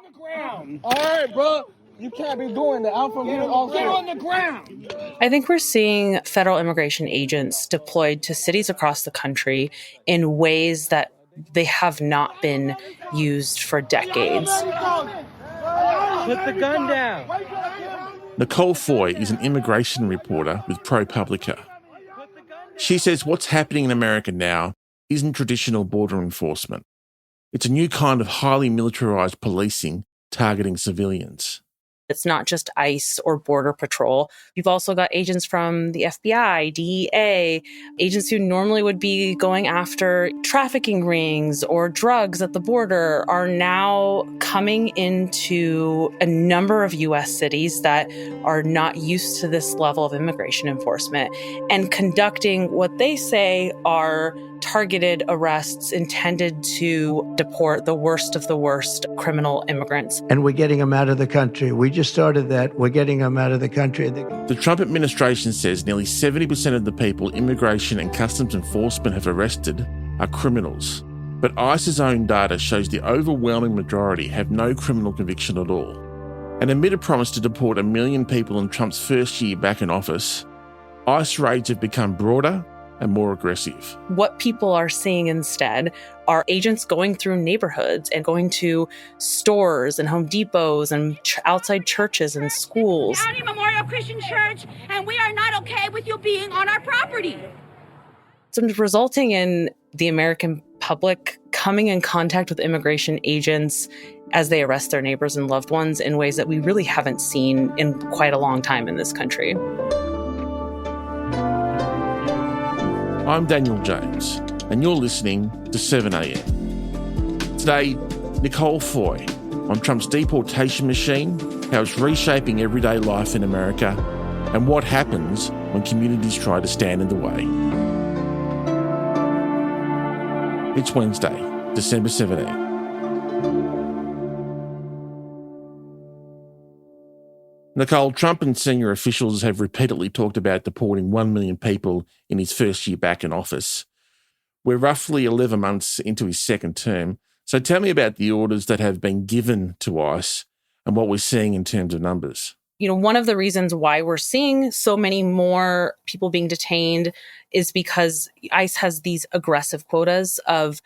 on the ground. All right, bro. You can't be doing that. I'm from here also. Get on the ground. I think we're seeing federal immigration agents deployed to cities across the country in ways that they have not been used for decades. Put the gun down. Nicole Foy is an immigration reporter with ProPublica. She says what's happening in America now isn't traditional border enforcement. It's a new kind of highly militarised policing targeting civilians. It's not just ICE or Border Patrol. You've also got agents from the FBI, DEA, agents who normally would be going after trafficking rings or drugs at the border are now coming into a number of U.S. cities that are not used to this level of immigration enforcement and conducting what they say are targeted arrests intended to deport the worst of the worst criminal immigrants. And we're getting them out of the country. We just started that. We're getting them out of the country. The Trump administration says nearly 70% of the people Immigration and Customs Enforcement have arrested are criminals. But ICE's own data shows the overwhelming majority have no criminal conviction at all. And amid a promise to deport 1 million people in Trump's first year back in office, ICE raids have become broader and more aggressive. What people are seeing instead are agents going through neighborhoods and going to stores and Home Depots and outside churches and schools. County Memorial Christian Church, and we are not okay with you being on our property. So resulting in the American public coming in contact with immigration agents as they arrest their neighbors and loved ones in ways that we really haven't seen in quite a long time in this country. I'm Daniel James, and you're listening to 7am. Today, Nicole Foy on Trump's deportation machine, how it's reshaping everyday life in America, and what happens when communities try to stand in the way. It's Wednesday, December 17. Nicole, Trump and senior officials have repeatedly talked about deporting 1 million people in his first year back in office. We're roughly 11 months into his second term. So tell me about the orders that have been given to ICE and what we're seeing in terms of numbers. You know, one of the reasons why we're seeing so many more people being detained is because ICE has these aggressive quotas of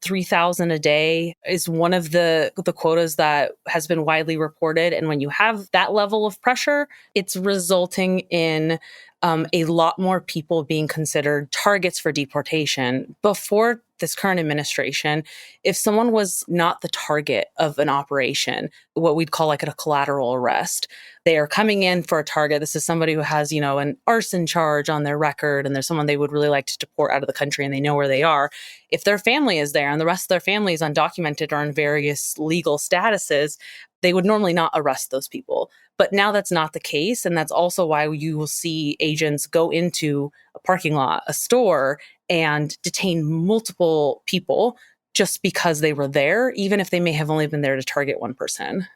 3,000 a day is one of the quotas that has been widely reported. And when you have that level of pressure, it's resulting in a lot more people being considered targets for deportation. Before this current administration, if someone was not the target of an operation, what we'd call like a collateral arrest, they are coming in for a target. This is somebody who has, you know, an arson charge on their record, and there's someone they would really like to deport out of the country and they know where they are. If their family is there and the rest of their family is undocumented or in various legal statuses, they would normally not arrest those people. But now that's not the case. And that's also why you will see agents go into a parking lot, a store, and detain multiple people just because they were there, even if they may have only been there to target one person.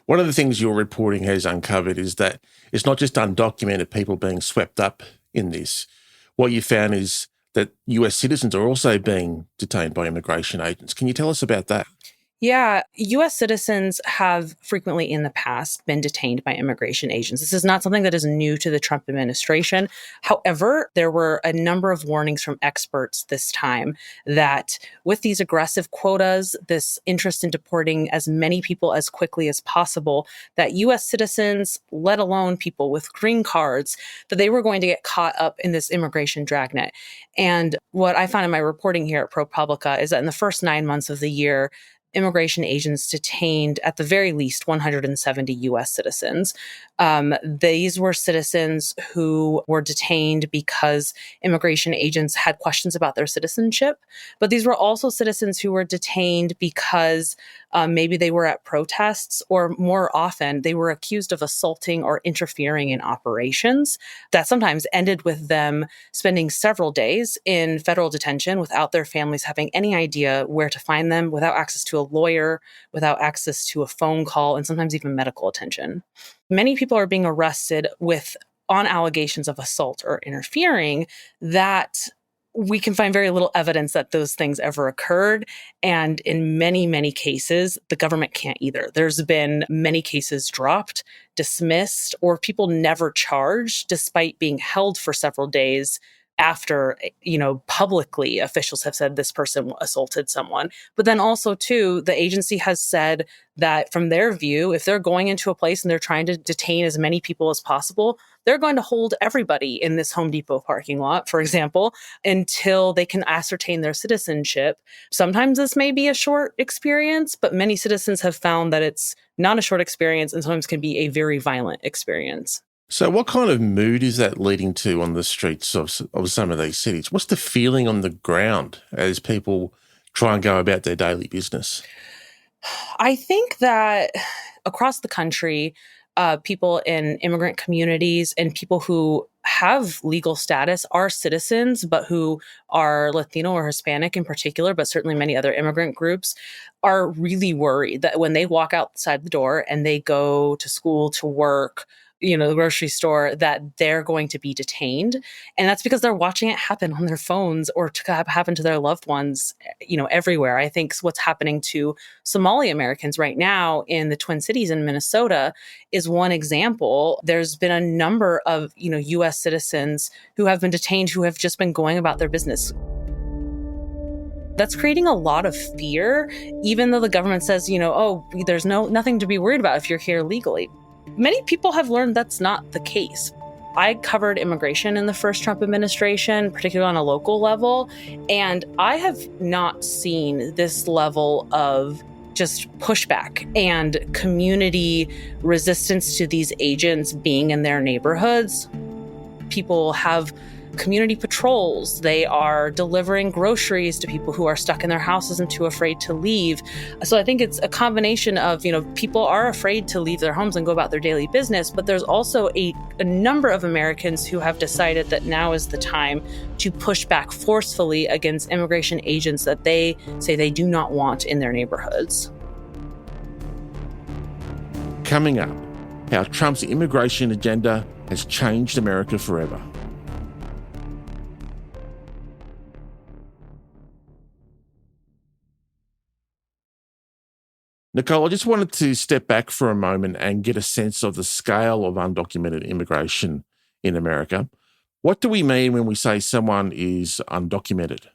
One of the things your reporting has uncovered is that it's not just undocumented people being swept up in this. What you found is that US citizens are also being detained by immigration agents. Can you tell us about that? Yeah, U.S. citizens have frequently in the past been detained by immigration agents. This is not something that is new to the Trump administration. However, there were a number of warnings from experts this time that with these aggressive quotas, this interest in deporting as many people as quickly as possible, that U.S. citizens, let alone people with green cards, that they were going to get caught up in this immigration dragnet. And what I found in my reporting here at ProPublica is that in the first 9 months of the year, immigration agents detained at the very least 170 U.S. citizens. These were citizens who were detained because immigration agents had questions about their citizenship. But these were also citizens who were detained because maybe they were at protests, or more often they were accused of assaulting or interfering in operations that sometimes ended with them spending several days in federal detention without their families having any idea where to find them, without access to a lawyer, without access to a phone call, and sometimes even medical attention. Many people are being arrested on allegations of assault or interfering that we can find very little evidence that those things ever occurred. And in many, many cases, the government can't either. There's been many cases dropped, dismissed, or people never charged despite being held for several days after, publicly officials have said this person assaulted someone. But then also, too, the agency has said that from their view, if they're going into a place and they're trying to detain as many people as possible, they're going to hold everybody in this Home Depot parking lot, for example, until they can ascertain their citizenship. Sometimes this may be a short experience, but many citizens have found that it's not a short experience and sometimes can be a very violent experience. So what kind of mood is that leading to on the streets of some of these cities? What's the feeling on the ground as people try and go about their daily business? I think that across the country, people in immigrant communities and people who have legal status are citizens, but who are Latino or Hispanic in particular, but certainly many other immigrant groups, are really worried that when they walk outside the door and they go to school, to work, the grocery store, that they're going to be detained. And that's because they're watching it happen on their phones or to happen to their loved ones, everywhere. I think what's happening to Somali Americans right now in the Twin Cities in Minnesota is one example. There's been a number of, U.S. citizens who have been detained who have just been going about their business. That's creating a lot of fear, even though the government says, there's nothing to be worried about if you're here legally. Many people have learned that's not the case. I covered immigration in the first Trump administration, particularly on a local level, and I have not seen this level of just pushback and community resistance to these agents being in their neighborhoods. People have community patrols. They are delivering groceries to people who are stuck in their houses and too afraid to leave. So I think it's a combination of, people are afraid to leave their homes and go about their daily business, but there's also a number of Americans who have decided that now is the time to push back forcefully against immigration agents that they say they do not want in their neighborhoods. Coming up, how Trump's immigration agenda has changed America forever. Nicole, I just wanted to step back for a moment and get a sense of the scale of undocumented immigration in America. What do we mean when we say someone is undocumented?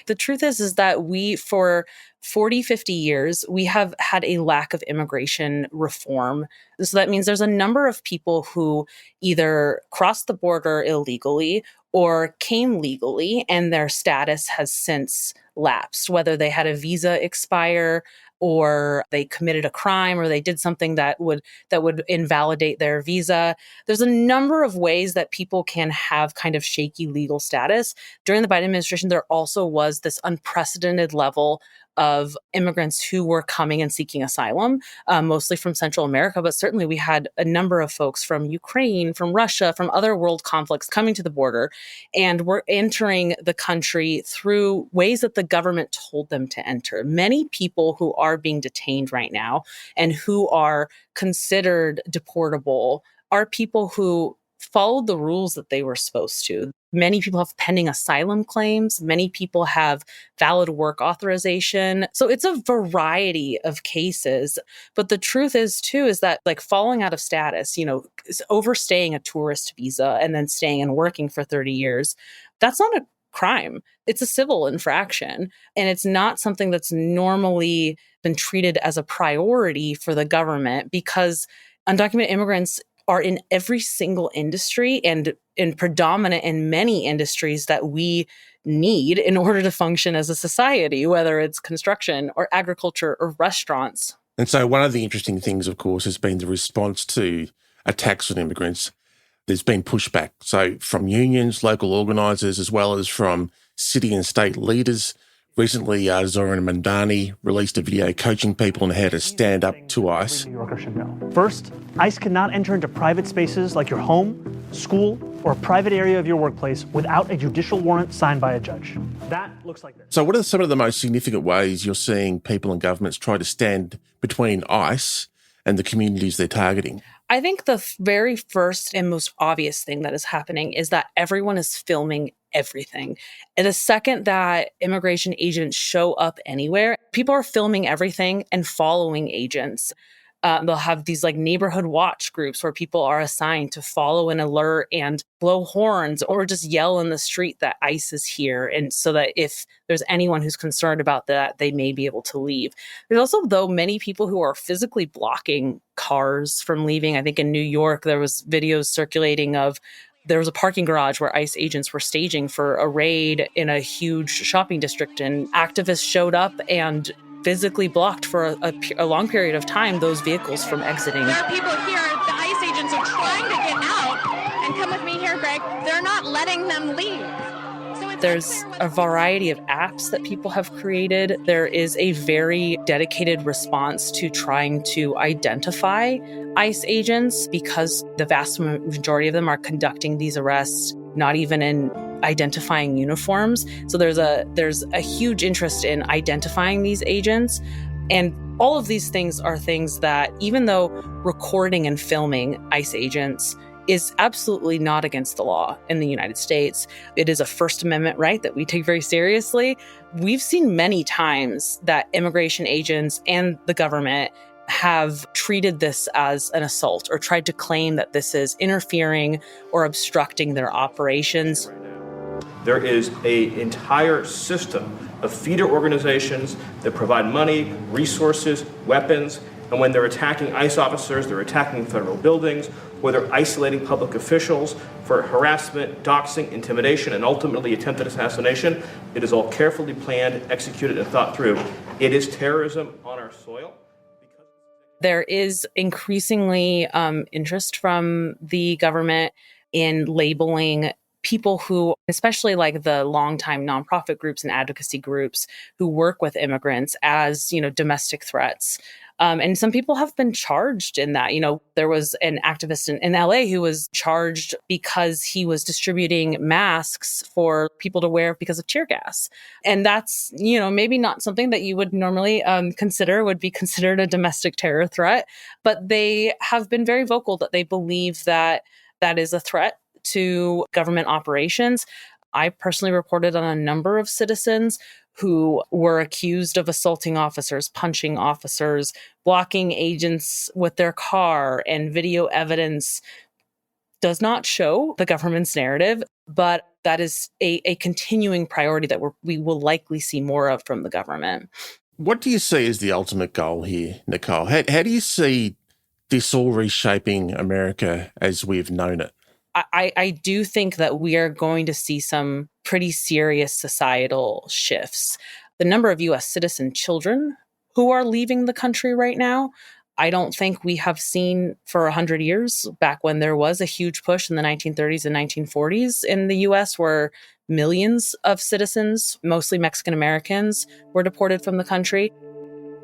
The truth is that we, for 40, 50 years, we have had a lack of immigration reform. So that means there's a number of people who either crossed the border illegally or came legally, and their status has since lapsed, whether they had a visa expire or they committed a crime or they did something that would invalidate their visa. There's a number of ways that people can have kind of shaky legal status. During the Biden administration, there also was this unprecedented level of immigrants who were coming and seeking asylum, mostly from Central America, but certainly we had a number of folks from Ukraine, from Russia, from other world conflicts coming to the border, and were entering the country through ways that the government told them to enter. Many people who are being detained right now and who are considered deportable are people who followed the rules that they were supposed to. Many people have pending asylum claims. Many people have valid work authorization. So it's a variety of cases. But the truth is, too, is that falling out of status, overstaying a tourist visa and then staying and working for 30 years, that's not a crime. It's a civil infraction. And it's not something that's normally been treated as a priority for the government because undocumented immigrants are in every single industry and predominant in many industries that we need in order to function as a society, whether it's construction or agriculture or restaurants. And so one of the interesting things, of course, has been the response to attacks on immigrants. There's been pushback. So from unions, local organisers, as well as from city and state leaders. Recently, Zoran Mandani released a video coaching people on how to stand up to ICE. New Yorker should know. First, ICE cannot enter into private spaces like your home, school, or a private area of your workplace without a judicial warrant signed by a judge. That looks like this. So what are some of the most significant ways you're seeing people and governments try to stand between ICE and the communities they're targeting? I think the very first and most obvious thing that is happening is that everyone is filming everything. And the second that immigration agents show up anywhere, people are filming everything and following agents. They'll have these like neighborhood watch groups where people are assigned to follow and alert and blow horns or just yell in the street that ICE is here. And so that if there's anyone who's concerned about that, they may be able to leave. There's also, though, many people who are physically blocking cars from leaving. I think in New York, there was videos circulating of there was a parking garage where ICE agents were staging for a raid in a huge shopping district, and activists showed up and physically blocked for a long period of time those vehicles from exiting. There are people here, the ICE agents are trying to get out, and come with me here, Greg, they're not letting them leave. There's a variety of apps that people have created. There is a very dedicated response to trying to identify ICE agents because the vast majority of them are conducting these arrests not even in identifying uniforms. So there's a huge interest in identifying these agents. And all of these things are things that, even though recording and filming ICE agents is absolutely not against the law in the United States, it is a First Amendment right that we take very seriously. We've seen many times that immigration agents and the government have treated this as an assault or tried to claim that this is interfering or obstructing their operations. There is an entire system of feeder organizations that provide money, resources, weapons, and when they're attacking ICE officers, they're attacking federal buildings, or they're isolating public officials for harassment, doxing, intimidation, and ultimately attempted assassination. It is all carefully planned, executed, and thought through. It is terrorism on our soil. There is increasingly interest from the government in labeling people who, especially like the longtime nonprofit groups and advocacy groups who work with immigrants, as, domestic threats. And some people have been charged in that. There was an activist in LA who was charged because he was distributing masks for people to wear because of tear gas. And that's, maybe not something that you would normally would be considered a domestic terror threat. But they have been very vocal that they believe that that is a threat to government operations. I personally reported on a number of citizens who were accused of assaulting officers, punching officers, blocking agents with their car, and video evidence does not show the government's narrative, but that is a continuing priority that we will likely see more of from the government. What do you see as the ultimate goal here, Nicole? How do you see this all reshaping America as we've known it? I do think that we are going to see some pretty serious societal shifts. The number of U.S. citizen children who are leaving the country right now, I don't think we have seen for 100 years, back when there was a huge push in the 1930s and 1940s in the U.S. where millions of citizens, mostly Mexican Americans, were deported from the country.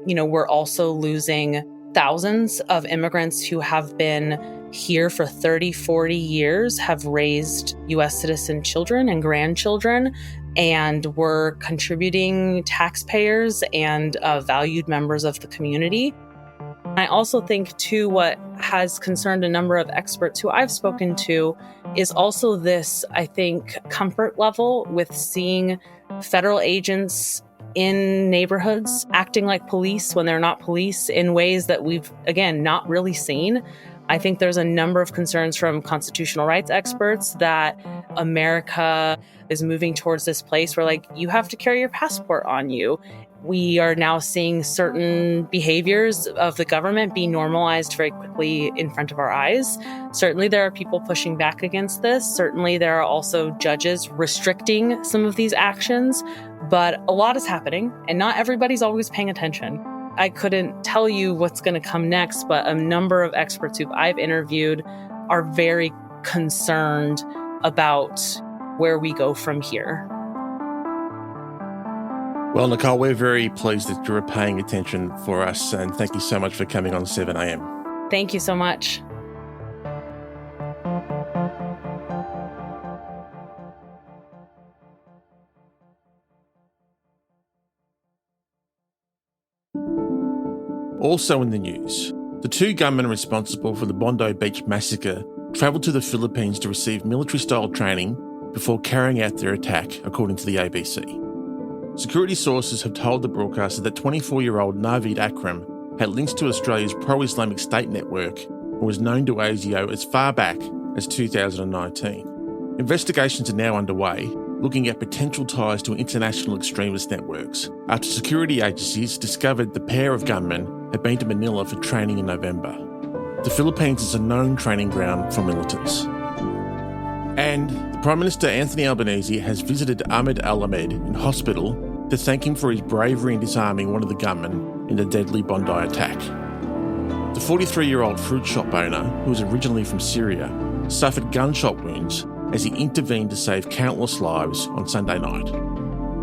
We're also losing thousands of immigrants who have been here for 30, 40 years, have raised U.S. citizen children and grandchildren, and were contributing taxpayers and valued members of the community. I also think, too, what has concerned a number of experts who I've spoken to is also this, I think, comfort level with seeing federal agents in neighborhoods acting like police when they're not police in ways that we've, again, not really seen. I think there's a number of concerns from constitutional rights experts that America is moving towards this place where, you have to carry your passport on you. We are now seeing certain behaviors of the government be normalized very quickly in front of our eyes. Certainly, there are people pushing back against this. Certainly, there are also judges restricting some of these actions. But a lot is happening, and not everybody's always paying attention. I couldn't tell you what's going to come next, but a number of experts who I've interviewed are very concerned about where we go from here. Well, Nicole, we're very pleased that you're paying attention for us, and thank you so much for coming on 7am. Thank you so much. Also in the news, The two gunmen responsible for the Bondi Beach massacre travelled to the Philippines to receive military-style training before carrying out their attack, according to the ABC. Security sources have told the broadcaster that 24-year-old Naveed Akram had links to Australia's pro-Islamic State network and was known to ASIO as far back as 2019. Investigations are now underway, looking at potential ties to international extremist networks, after security agencies discovered the pair of gunmen had been to Manila for training in November. The Philippines is a known training ground for militants. And the Prime Minister Anthony Albanese has visited Ahmed Al-Ahmed in hospital to thank him for his bravery in disarming one of the gunmen in the deadly Bondi attack. The 43-year-old fruit shop owner, who was originally from Syria, suffered gunshot wounds as he intervened to save countless lives on Sunday night.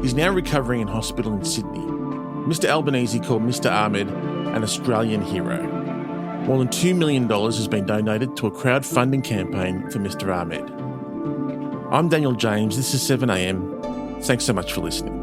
He's now recovering in hospital in Sydney. Mr Albanese called Mr Ahmed an Australian hero. More than $2 million has been donated to a crowdfunding campaign for Mr Ahmed. I'm Daniel James, this is 7am. Thanks so much for listening.